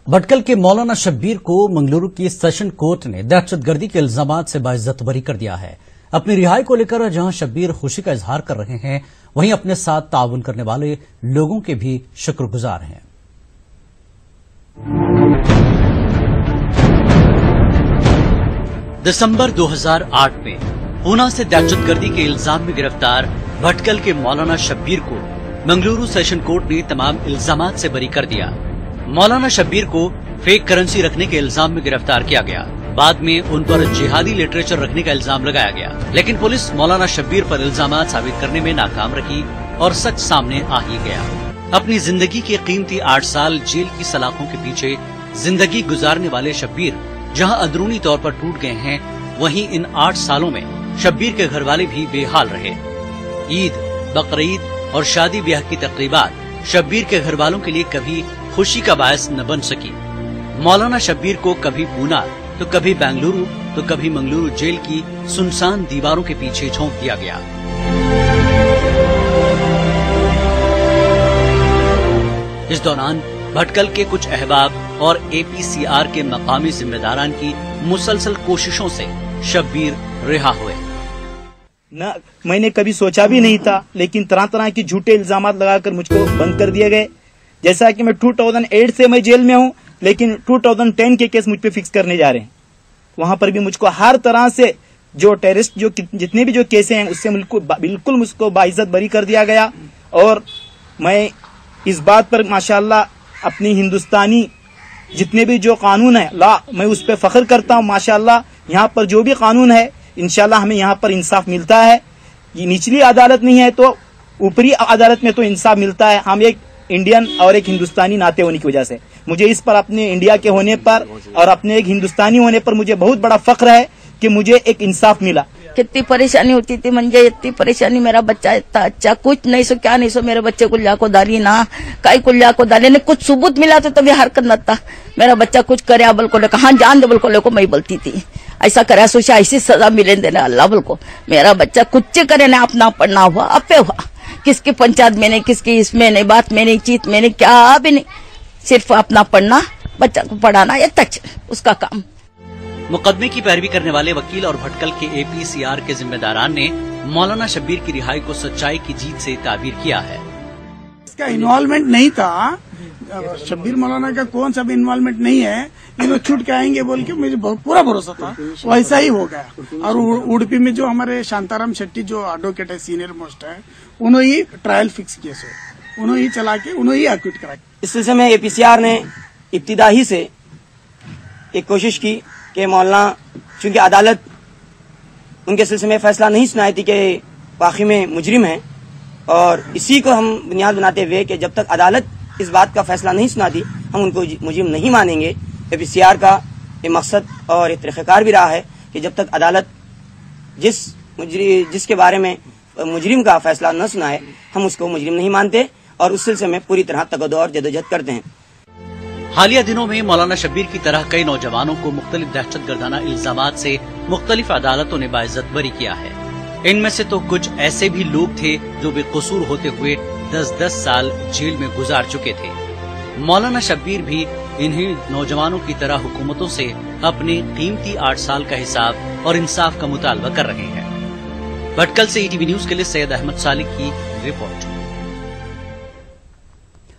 भटकल के मौलाना शब्बीर को मंगलुरु की सेशन कोर्ट ने दहशतगर्दी के इल्जामात से बाइज्जत बरी कर दिया है। अपनी रिहाई को लेकर जहां शब्बीर खुशी का इजहार कर रहे हैं, वहीं अपने साथ ताउन करने वाले लोगों के भी शुक्रगुजार हैं। दिसंबर 2008 में पूना से दहशतगर्दी के इल्जाम में गिरफ्तार भटकल के मौलाना शब्बीर को मंगलुरु सेशन कोर्ट ने तमाम इल्जामात से बरी कर दिया। मौलाना शब्बीर को फेक करेंसी रखने के इल्जाम में गिरफ्तार किया गया। बाद में उन पर जिहादी लिटरेचर रखने का इल्जाम लगाया गया, लेकिन पुलिस मौलाना शब्बीर पर इल्जामात साबित करने में नाकाम रही और सच सामने आ ही गया। अपनी जिंदगी के कीमती 8 साल जेल की सलाखों के पीछे जिंदगी गुजारने वाले शब्बीर जहां अंदरूनी तौर पर टूट गए हैं, वहीं इन 8 सालों में शब्बीर के घरवाले भी बेहाल रहे। ईद, बकरीद और शादी ब्याह की तकरीबात शब्बीर के घरवालों के लिए कभी खुशी का बायस न बन सकी। मौलाना शब्बीर को कभी पूना तो कभी बेंगलुरु तो कभी मंगलुरु जेल की सुनसान दीवारों के पीछे झोंक दिया गया। इस दौरान भटकल के कुछ अहबाब और APCR के मकामी जिम्मेदारान की मुसलसल कोशिशों से शब्बीर रिहा हुए। न मैंने कभी सोचा भी नहीं था, लेकिन तरह तरह की झूठे इल्जामात लगाकर मुझको बंद कर दिए गए। जैसा कि मैं 2008 से मैं जेल में हूं, लेकिन 2010 के केस मुझ पे फिक्स करने जा रहे हैं। वहां पर भी मुझको हर तरह से जो टेररिस्ट जो जितने भी जो केसें हैं उससे बिल्कुल मुझको बाइज्जत बरी कर दिया गया। और मैं इस बात पर माशाअल्लाह अपनी हिंदुस्तानी जितने भी जो कानून है लॉ, मैं उस पर फख्र करता हूँ। माशाअल्लाह यहाँ पर जो भी कानून है इंशाल्लाह हमें यहाँ पर इंसाफ मिलता है। ये निचली अदालत नहीं है तो ऊपरी अदालत में तो इंसाफ मिलता है। हम एक इंडियन और एक हिंदुस्तानी नाते होने की वजह से मुझे इस पर अपने इंडिया के होने पर और अपने एक हिंदुस्तानी होने पर मुझे बहुत बड़ा फख्र है कि मुझे एक इंसाफ मिला। कितनी परेशानी होती थी मुझे, इतनी परेशानी। मेरा बच्चा इतना अच्छा, कुछ नहीं सो क्या नहीं सो मेरे बच्चे कुल्ला को दाली ना कई कुल्ला को दाली ने कुछ सबूत मिला तो तभी हरकत न था। मेरा बच्चा कुछ करे अबल को लेकर हाँ जान दे बल को लेकर मैं बोलती थी ऐसा करे सोचा ऐसी सजा मिले देने अल्लाह बल को। मेरा बच्चा कुछ करे ना अपना पढ़ना हुआ अपे हुआ, किसकी पंचायत में नहीं, किसकी इसमें नहीं, बात में नहीं, चीत में नहीं, क्या भी नहीं, सिर्फ अपना पढ़ना, बच्चा को पढ़ाना, ये तक उसका काम। मुकदमे की पैरवी करने वाले वकील और भटकल के APCR के जिम्मेदारान ने मौलाना शब्बीर की रिहाई को सच्चाई की जीत से ताबीर किया है। इसका इन्वॉल्वमेंट नहीं था, शब्बीर मौलाना का कौन सा भी इन्वॉल्वमेंट नहीं है, ये लोग छूट के आएंगे बोल के मुझे पूरा भरोसा था, वैसा ही हो गया। और उडुपी में जो हमारे शांताराम शेट्टी जो एडवोकेट है, सीनियर मोस्ट है, उन्होंने ही ट्रायल फिक्स किया, सो उन्होंने ही चला के उन्होंने ही एक्विट करा। इस सिलसिले में APCR ने इब्तिदाई से एक कोशिश की कि मौलाना, चूंकि अदालत उनके सिलसिले में फैसला नहीं सुनाई थी कि वाकई में मुजरिम है, और इसी को हम बुनियाद बनाते हुए कि जब तक अदालत इस बात का फैसला नहीं सुनाती हम उनको मुजरिम नहीं मानेंगे। APCR का ये मकसद और ये तरीक़ाकार भी रहा है कि जब तक अदालत जिसके बारे में मुजरिम का फैसला न सुनाए हम उसको मुजरिम नहीं मानते और उस सिलसिले में पूरी तरह तगद और जदोजहद करते हैं। हालिया दिनों में मौलाना शब्बीर की तरह कई नौजवानों को मुख्तलिफ दहशतगर्दाना इल्जामात से मुख्तलिफ अदालतों ने बाइज्जत बरी किया है। इनमें से तो कुछ ऐसे भी लोग थे जो बेकसूर होते हुए 10-10 साल जेल में गुजार चुके थे। मौलाना शब्बीर भी इन्हीं नौजवानों की तरह हुकूमतों से अपने कीमती 8 साल का हिसाब और इंसाफ का मुतालबा कर रहे हैं। भटकल से ETV न्यूज के लिए सैयद अहमद सालिक की रिपोर्ट।